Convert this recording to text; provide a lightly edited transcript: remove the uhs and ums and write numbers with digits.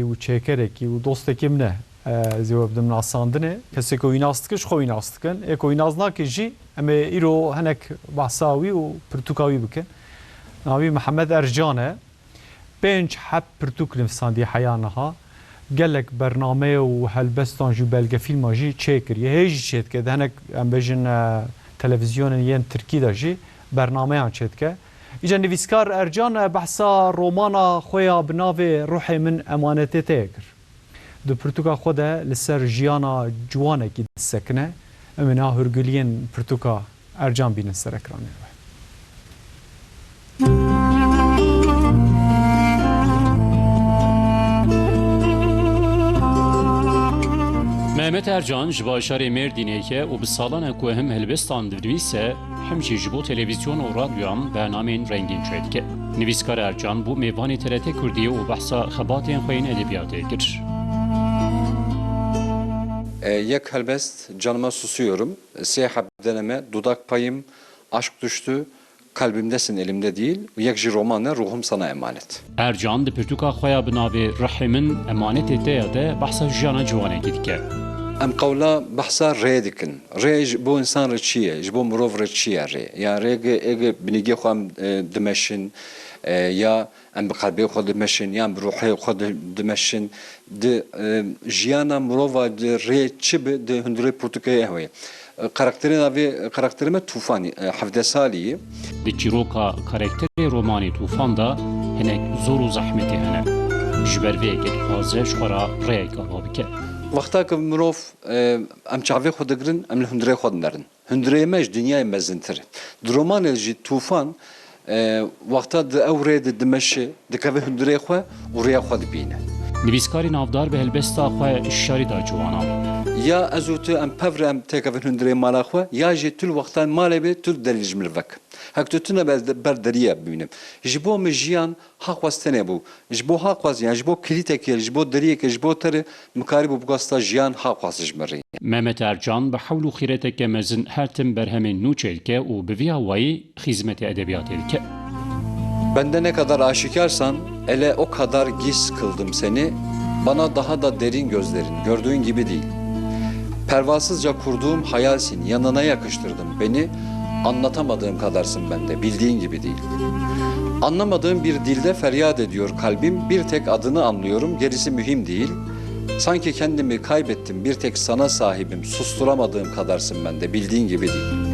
و چکرکی و دوست کیم نه زیاد بدم ناساندنه کسی که ویناستکش خوی ناستکن یک وینازنا کیجی اما ایرو هنک بحثاوی و پرتوکاوی بکن ناوی محمد ارجانه پنج حب پرتوک نفساندی حیانها قالك برنامج وهالبستان جو بلغ فيلم جي تشيكر يهيج شيت كده هناك ام بيجن تلفزيون ين تركي داجي برنامج عن شيت كه اجا نفيسكار ارجان بحثا رومانا خويا بنافي روحي من امانتي تاكر دو برتوكا خوده لسر جيانا جوانا كي سكنه امنا هرغلين برتوكا ارجان بين السر اكرانه محمد ارجان جبا شاری مردینه که و به سالان که هم هلبستان دویسه همچی جبو تلویزیون و رادیوام برنامه رنگین شد که نویسکار ارجان بو میوان TRT کردی و بحثا خباتین خوین ادبیاته گر. Yek helbest canıma susuyorum. Siyah deneme, dudak payım, aşk düştü, kalbimdesin elimde değil. Yek romanı ruhum sana emanet. Ercan de Portugal خویا بناوی رحمن emanet ete de bahsa jana jwane gidike. Em qawla bahsa rê dikin. Rê ji bo insan re çi ye? Ji bo mirov re çi ye rê? Ya rê ege binîgê xwe em dimeşin ya em bi qalbê xwe dimeşin ya em bi ruhê xwe dimeşin. Di jiyana mirova di rê çi bi di hundirê Portugalê heye. Karakterime Tufan, hevde salî. Di çîroka karakteri romanî Tufan da hinek zor û zehmetê hene. Ji ber vê gedixwaze ji xwe ra rêyek ava bike. Wexta ku mirov em çavê xwe digirin, em li hundirê xwe dinerin. Hundirê me ji dinyayê mezintir. Di romanê jî Tufan wexta di ew rê de dimeşe, dikeve hundirê xwe û rêya xwe dibîne. Nivîskarî navdar bi helbesta xwe şarî da ciwanan. Ya ez û tu em pevre em têkevin hundirê mala xwe, ya jî tul wextan malê bê tul derî ji mirvek. Hek tu tune ber deriye bibînim. Ji bo me jiyan haqwaz tenê bû. Ji bo haqwaz yan ji bo kilîtekê, ji bo deriyekê, ji bo terê mikarî bû bigasta jiyan haqwaz ji mirî. Mehmet Ercan bi hewl û xîreteke mezin her tim berhemên nû çêdike û bi vî awayî xîzmetê edebiyatê dike. Bende ne kadar aşikarsan, ele o kadar giz kıldım seni. Bana daha da derin gözlerin, gördüğün gibi değil. Pervasızca kurduğum hayalsin, yanına yakıştırdım beni. Anlatamadığım kadarsın bende, bildiğin gibi değil. Anlamadığım bir dilde feryat ediyor kalbim. Bir tek adını anlıyorum, gerisi mühim değil. Sanki kendimi kaybettim, bir tek sana sahibim. Susturamadığım kadarsın bende, bildiğin gibi değil.